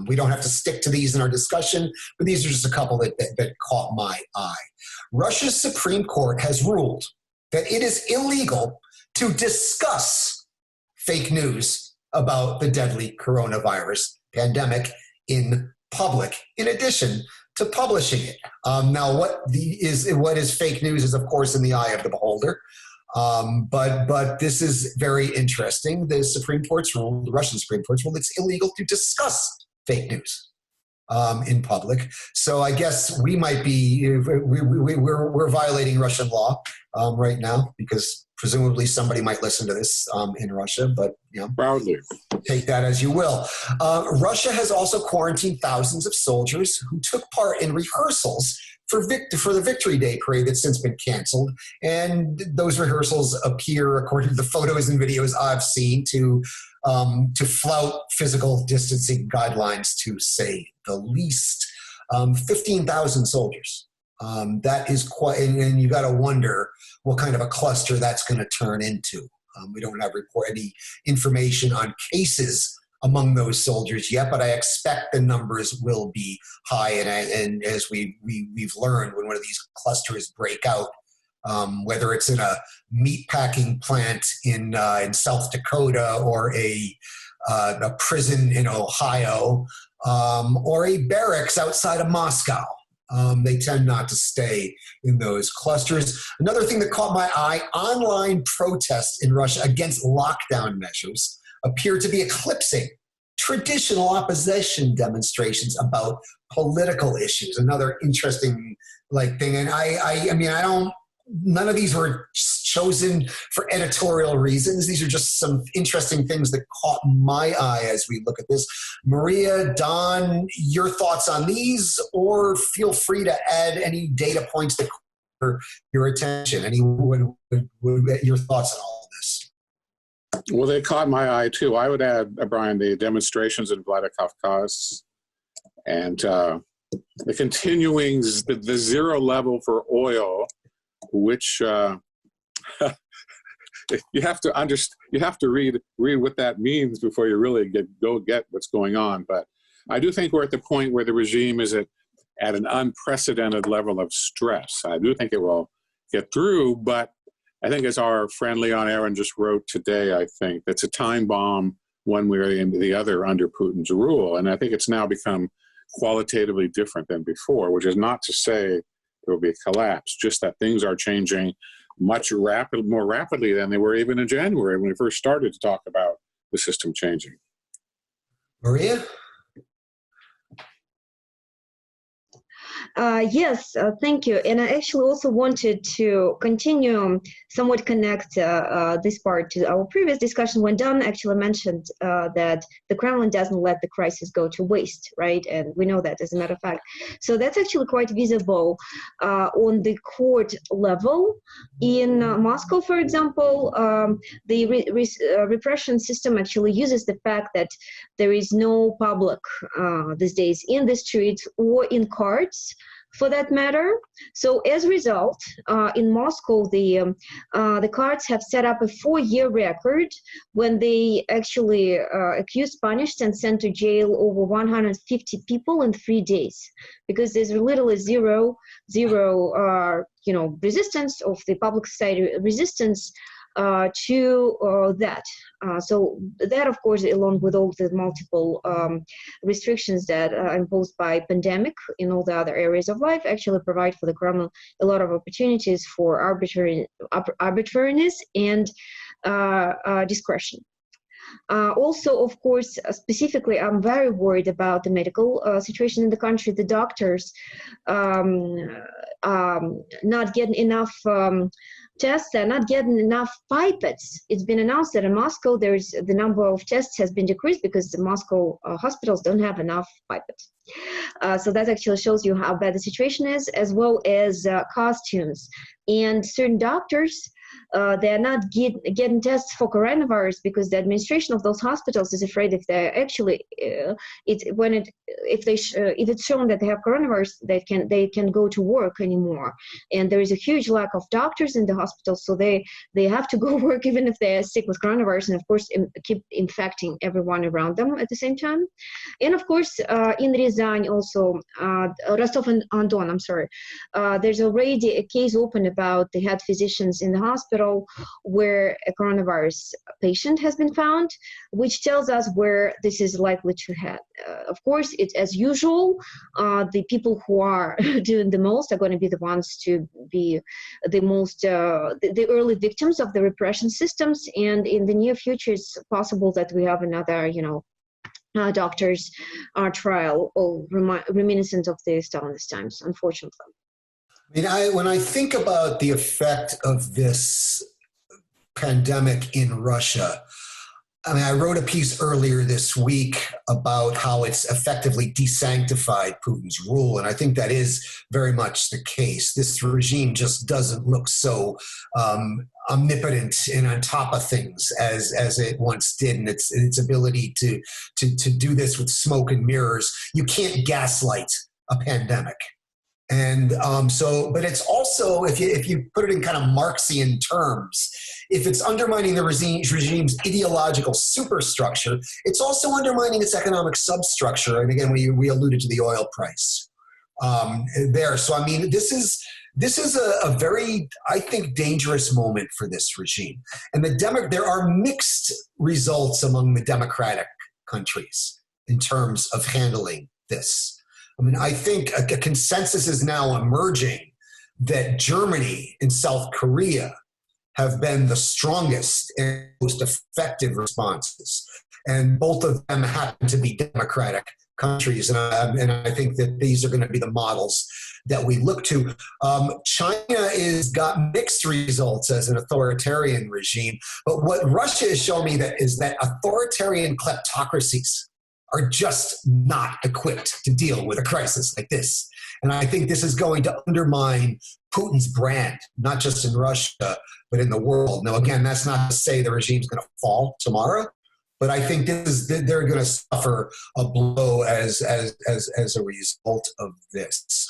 We don't have to stick to these in our discussion, but these are just a couple that caught my eye. Russia's Supreme Court has ruled that it is illegal to discuss fake news about the deadly coronavirus pandemic in public, in addition to publishing it. Now, what is fake news is, of course, in the eye of the beholder. But this is very interesting. The Supreme Court's ruled, the Russian Supreme Court's ruled, it's illegal to discuss fake news in public. So I guess we might be we're violating Russian law right now, because presumably somebody might listen to this in Russia. But proudly take that as you will. Russia has also quarantined thousands of soldiers who took part in rehearsals for the Victory Day parade that's since been canceled. And those rehearsals appear, according to the photos and videos I've seen, to flout physical distancing guidelines, to say the least. 15,000 soldiers. That is quite, and you got to wonder what kind of a cluster that's going to turn into. We don't have any information on cases among those soldiers yet, but I expect the numbers will be high. And as we've learned, when one of these clusters break out, whether it's in a meatpacking plant in South Dakota, or a prison in Ohio, or a barracks outside of Moscow, they tend not to stay in those clusters. Another thing that caught my eye: online protests in Russia against lockdown measures appear to be eclipsing traditional opposition demonstrations about political issues. Another interesting thing. And I mean, none of these were chosen for editorial reasons. These are just some interesting things that caught my eye as we look at this. Maria, Don, your thoughts on these, or feel free to add any data points that caught your attention. Your thoughts on all of this? Well, they caught my eye too. I would add, Brian, the demonstrations in Vladikavkaz, and the continuing the zero level for oil, which you have to understand. You have to read what that means before you really get what's going on. But I do think we're at the point where the regime is at an unprecedented level of stress. I do think it will get through, but I think, as our friend Leon Aaron just wrote today, I think that's a time bomb one way or the other under Putin's rule. And I think it's now become qualitatively different than before, which is not to say there will be a collapse, just that things are changing more rapidly than they were even in January when we first started to talk about the system changing. Maria? Yes, thank you. And I actually also wanted to continue, somewhat connect this part to our previous discussion when Don actually mentioned that the Kremlin doesn't let the crisis go to waste, right? And we know that, as a matter of fact. So that's actually quite visible on the court level. In Moscow, for example, the repression system actually uses the fact that there is no public these days in the streets or in courts, for that matter. So as a result, in Moscow, the courts have set up a 4-year record when they actually accused, punished, and sent to jail over 150 people in 3 days, because there's literally zero resistance of the public society, resistance to that. So that, of course, along with all the multiple restrictions that are imposed by pandemic in all the other areas of life, actually provide for the Kremlin a lot of opportunities for arbitrariness and discretion. Also, of course, specifically, I'm very worried about the medical situation in the country. The doctors not getting enough tests, they're not getting enough pipettes. It's been announced that in Moscow, the number of tests has been decreased because the Moscow hospitals don't have enough pipettes. So that actually shows you how bad the situation is, as well as costumes. And certain doctors, they're not getting tests for coronavirus because the administration of those hospitals is afraid if they're actually if it's shown that they have coronavirus, they can go to work anymore. And there is a huge lack of doctors in the hospitals, so they have to go work even if they're sick with coronavirus, and of course keep infecting everyone around them at the same time. And of course, in Ryazan also, Rostov-on-Don, there's already a case open about the head physicians in the hospital hospital where a coronavirus patient has been found, which tells us where this is likely to head. Of course, it's as usual, the people who are doing the most are going to be the ones to be the most, the early victims of the repression systems. And in the near future, it's possible that we have another, doctors trial or reminiscent of the Stalinist times, unfortunately. When I think about the effect of this pandemic in Russia, I wrote a piece earlier this week about how it's effectively desanctified Putin's rule, and I think that is very much the case. This regime just doesn't look so omnipotent and on top of things as it once did, and its ability to do this with smoke and mirrors. You can't gaslight a pandemic. And but it's also, if you put it in kind of Marxian terms, if it's undermining the regime's ideological superstructure, it's also undermining its economic substructure. And again, we alluded to the oil price there. So, I mean, this is a very, I think, dangerous moment for this regime. And there are mixed results among the democratic countries in terms of handling this. I mean, I think a consensus is now emerging that Germany and South Korea have been the strongest and most effective responses. And both of them happen to be democratic countries. And I think that these are going to be the models that we look to. China has got mixed results as an authoritarian regime. But what Russia has shown me is that authoritarian kleptocracies are just not equipped to deal with a crisis like this. And I think this is going to undermine Putin's brand, not just in Russia, but in the world. Now, again, that's not to say the regime's going to fall tomorrow, but I think they're going to suffer a blow as a result of this.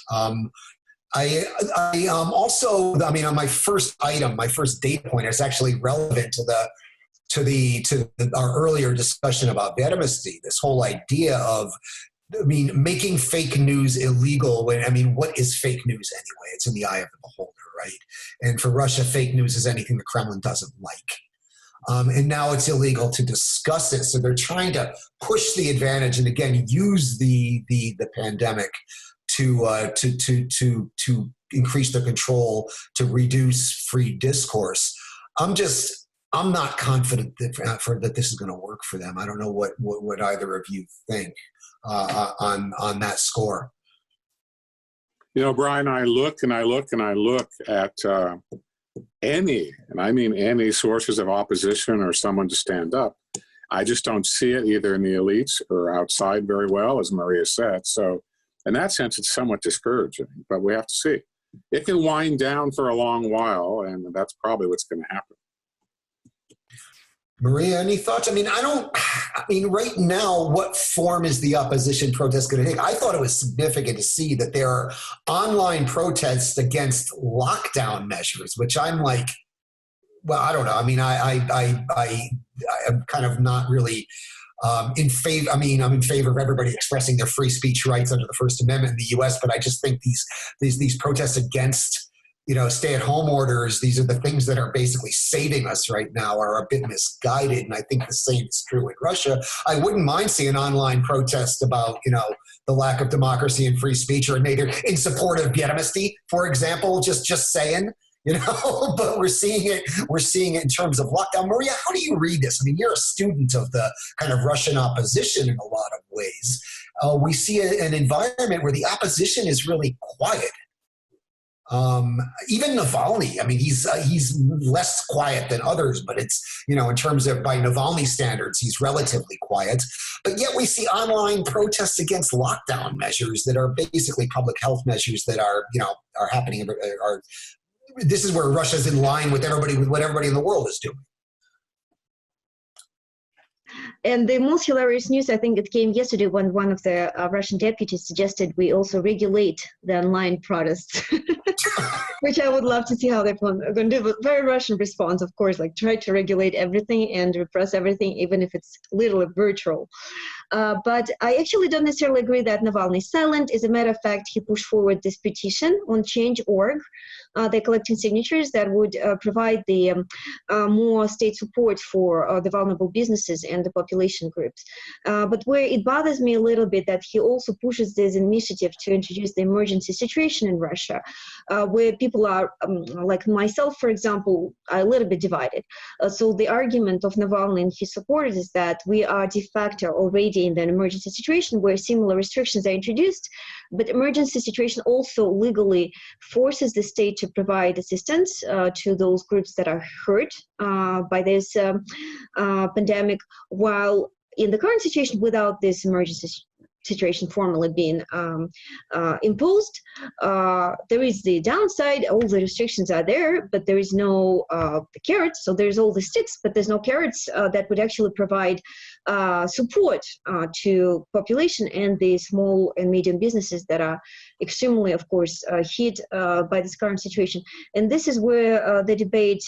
Also, on my first item, my first data point is actually relevant to our earlier discussion about Vedomosti, this whole idea of, making fake news illegal. What is fake news anyway? It's in the eye of the beholder, right? And for Russia, fake news is anything the Kremlin doesn't like. And now it's illegal to discuss it. So they're trying to push the advantage and again use the pandemic to increase their control, to reduce free discourse. I'm not confident that this is going to work for them. I don't know what either of you think on that score. Brian, I look at any, and I mean any, sources of opposition or someone to stand up. I just don't see it either in the elites or outside very well, as Maria said. So in that sense, it's somewhat discouraging, but we have to see. It can wind down for a long while, and that's probably what's going to happen. Maria, any thoughts? Right now, what form is the opposition protest going to take? I thought it was significant to see that there are online protests against lockdown measures, which I'm like, well, I don't know. I'm kind of not really in favor. I'm in favor of everybody expressing their free speech rights under the First Amendment in the U.S., but I just think these protests against stay-at-home orders, these are the things that are basically saving us right now, are a bit misguided, and I think the same is true in Russia. I wouldn't mind seeing online protests about, the lack of democracy and free speech, or maybe in support of Vedomosti, for example, just saying, but we're seeing it in terms of lockdown. Maria, how do you read this? You're a student of the kind of Russian opposition in a lot of ways. We see an environment where the opposition is really quiet. Even Navalny, he's less quiet than others, but it's, in terms of by Navalny standards, he's relatively quiet. But yet we see online protests against lockdown measures that are basically public health measures that are happening. This is where Russia's in line with what everybody in the world is doing. And the most hilarious news, I think it came yesterday when one of the Russian deputies suggested we also regulate the online protests, which I would love to see how they're going to do. But very Russian response, of course, like try to regulate everything and repress everything, even if it's literally virtual. But I actually don't necessarily agree that Navalny is silent. As a matter of fact, he pushed forward this petition on Change.org they're collecting signatures that would provide the more state support for the vulnerable businesses and the population groups. But where it bothers me a little bit that he also pushes this initiative to introduce the emergency situation in Russia, where people are, like myself, for example, are a little bit divided. So the argument of Navalny and his supporters is that we are de facto already in an emergency situation where similar restrictions are introduced, but emergency situation also legally forces the state to provide assistance to those groups that are hurt by this pandemic, while in the current situation, without this emergency situation formally being imposed, there is the downside. All the restrictions are there, but there is no carrots. So there's all the sticks, but there's no carrots that would actually provide support to population and the small and medium businesses that are extremely, of course, hit by this current situation. And this is where the debate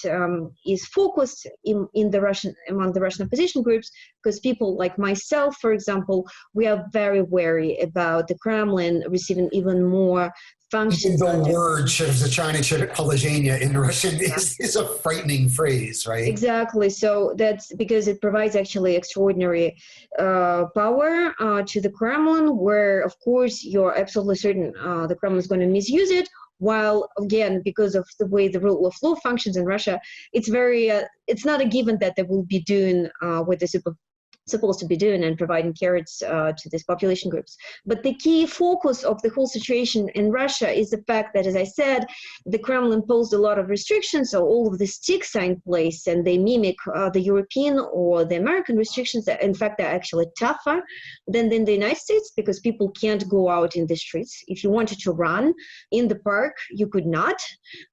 is focused in the among the Russian opposition groups, because people like myself, for example, we are very wary about the Kremlin receiving even more functions. Even the word "zachiniche положение" in Russian is a frightening phrase, right? Exactly. So that's because it provides actually extraordinary power to the Kremlin, where, of course, you're absolutely certain the Kremlin is going to misuse it. While, again, because of the way the rule of law functions in Russia, it's very, it's not a given that they will be doing what they're supposed to be doing and providing carrots to these population groups. But the key focus of the whole situation in Russia is the fact that, as I said, the Kremlin imposed a lot of restrictions, so all of the sticks are in place, and they mimic the European or the American restrictions that, in fact, are actually tougher than in the United States, because people can't go out in the streets. If you wanted to run in the park, you could not.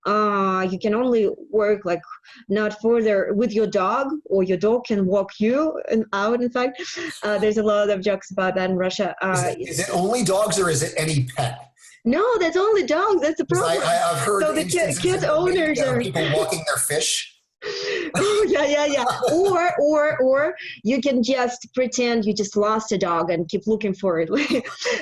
You can only work like not further with your dog, or your dog can walk you out. In fact, there's a lot of jokes about that in Russia. Is it only dogs, or is it any pet? No, that's only dogs. That's the problem. I've heard so the cat owners are people walking their fish. Oh, yeah. Or you can just pretend you just lost a dog and keep looking for it.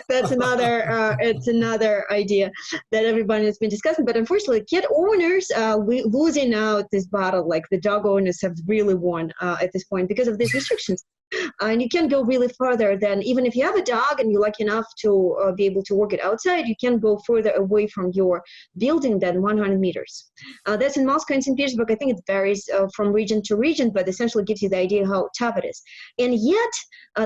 That's another. It's another idea that everybody has been discussing. But unfortunately, cat owners losing out this battle. Like the dog owners have really won at this point because of these restrictions. And you can't go really further than, even if you have a dog and you're lucky enough to be able to walk it outside, you can't go further away from your building than 100 meters. That's in Moscow and St. Petersburg. I think it varies from region to region, but essentially gives you the idea how tough it is. And yet,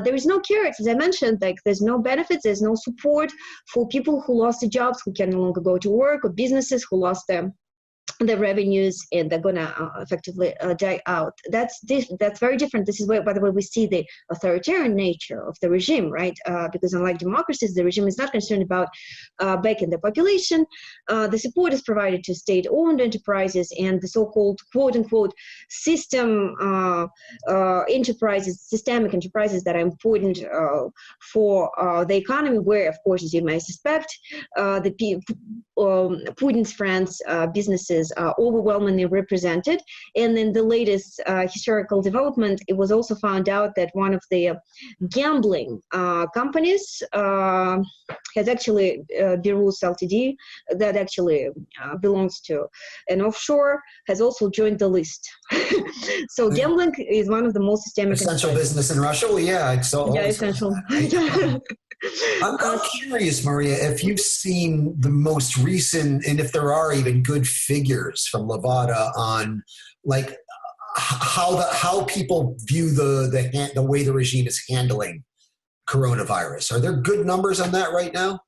there is no carrots. As I mentioned, like there's no benefits, there's no support for people who lost their jobs, who can no longer go to work, or businesses who lost the revenues, and they're going to effectively die out. That's very different. This is where, by the way, we see the authoritarian nature of the regime, right? Because unlike democracies, the regime is not concerned about backing the population. The support is provided to state-owned enterprises and the so-called quote-unquote system enterprises, systemic enterprises that are important for the economy, where, of course, as you may suspect, Putin's friends, businesses are overwhelmingly represented. And in the latest historical development, it was also found out that one of the gambling companies has actually, Belarus Ltd, that actually belongs to an offshore, has also joined the list. So gambling is one of the most systemic. Essential business in Russia? Well, yeah. Essential. I'm curious, Maria, if you've seen the most recent, and if there are even good figures from Levada on, like, how people view the way the regime is handling coronavirus. Are there good numbers on that right now?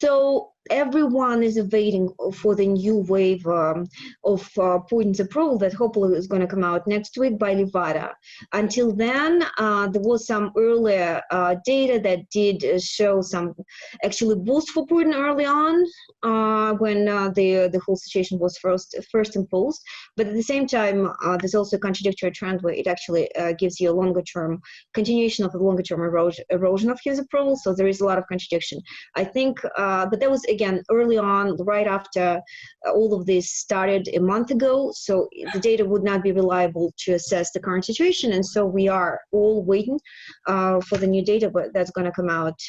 So everyone is waiting for the new wave of Putin's approval that hopefully is going to come out next week by Levada. Until then, there was some earlier data that did show some actually boost for Putin early on when the whole situation was first imposed. But at the same time, there's also a contradictory trend where it actually gives you a longer-term continuation of the longer-term erosion of his approval. So there is a lot of contradiction. I think, but that was again, early on, right after all of this started a month ago, so the data would not be reliable to assess the current situation, and so we are all waiting for the new data, but that's going to come out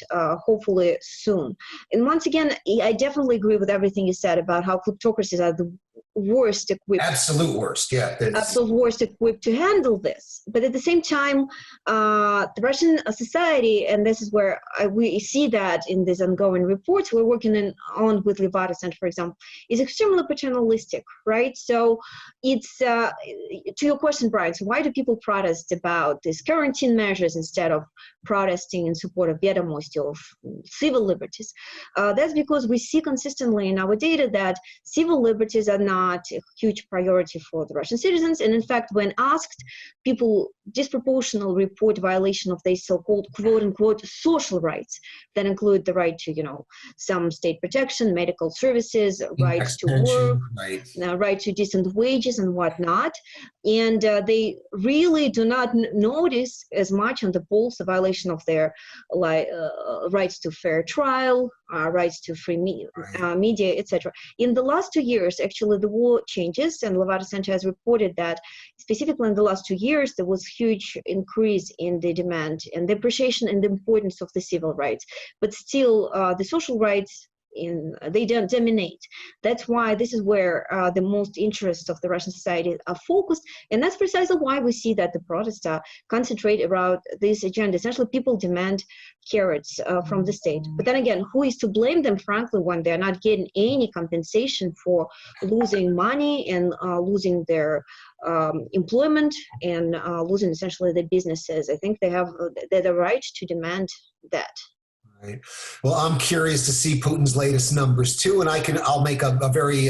hopefully soon. And once again, I definitely agree with everything you said about how kleptocracies are the worst equipped. Absolute worst, yeah. Absolute worst equipped to handle this. But at the same time, the Russian society, and this is where we see that in these ongoing reports we're working on with Levada Center, for example, is extremely paternalistic, right? So it's, to your question, Brian, so why do people protest about these quarantine measures instead of protesting in support of Vedomosti, of civil liberties? That's because we see consistently in our data that civil liberties are not a huge priority for the Russian citizens. And in fact, when asked, people disproportionately report violation of their so-called quote-unquote social rights that include the right to, some state protection, medical services, rights to work, right to decent wages and whatnot. And they really do not notice as much on the polls the violation of their rights to fair trial, rights to free media, etc. In the last 2 years, actually, the war changes, and Levada Center has reported that specifically in the last 2 years, there was huge increase in the demand and the appreciation and the importance of the civil rights. But still, the social rights, they don't dominate. That's why this is where the most interests of the Russian society are focused, and that's precisely why we see that the protests are concentrate around this agenda. Essentially, people demand carrots from the state. But then again, who is to blame them, frankly, when they're not getting any compensation for losing money and losing their employment and losing essentially their businesses? I think they have the right to demand that. Right. Well, I'm curious to see Putin's latest numbers too, and I'll make a very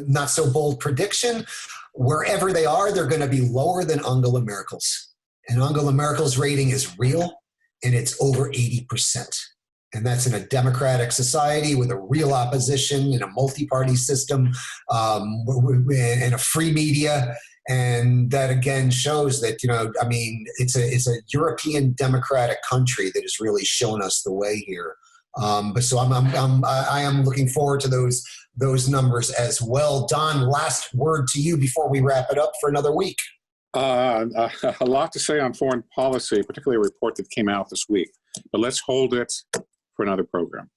not so bold prediction. Wherever they are, they're going to be lower than Angela Merkel's, and Angela Merkel's rating is real, and it's over 80%. And that's in a democratic society with a real opposition in a multi-party system and a free media. And that again shows that, it's a European democratic country that has really shown us the way here. But so I am looking forward to those numbers as well. Don, last word to you before we wrap it up for another week. A lot to say on foreign policy, particularly a report that came out this week. But let's hold it for another program.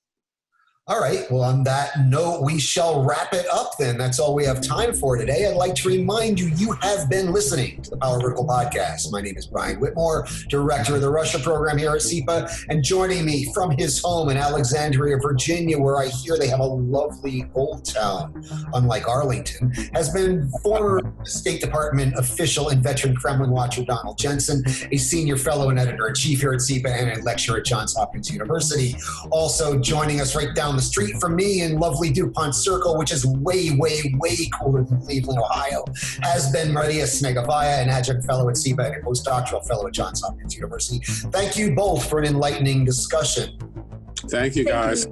All right. Well, on that note, we shall wrap it up then. That's all we have time for today. I'd like to remind you, you have been listening to the Power Vertical Podcast. My name is Brian Whitmore, Director of the Russia program here at CEPA, and joining me from his home in Alexandria, Virginia, where I hear they have a lovely old town, unlike Arlington, has been former State Department official and veteran Kremlin watcher Donald Jensen, a senior fellow and editor-in-chief here at CEPA and a lecturer at Johns Hopkins University. Also joining us right down the street from me in lovely DuPont Circle, which is way, way, way cooler than Cleveland, Ohio, has been Maria Snegovaya, an adjunct fellow at CEPA and a postdoctoral fellow at Johns Hopkins University. Thank you both for an enlightening discussion. Thank you, guys.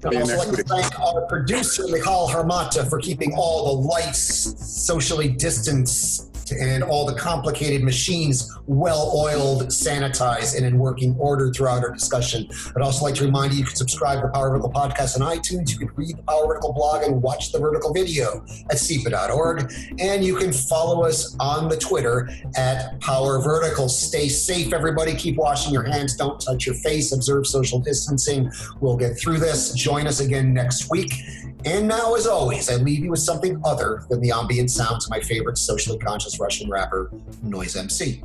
I'd also like to thank our producer, Michal Harmata, for keeping all the lights socially distanced and all the complicated machines well-oiled, sanitized, and in working order throughout our discussion. I'd also like to remind you can subscribe to the Power Vertical Podcast on iTunes. You can read the Power Vertical blog and watch the Vertical video at CEPA.org. And you can follow us on the Twitter at Power Vertical. Stay safe, everybody. Keep washing your hands. Don't touch your face. Observe social distancing. We'll get through this. Join us again next week. And now, as always, I leave you with something other than the ambient sounds of my favorite socially conscious Russian rapper, Noise MC.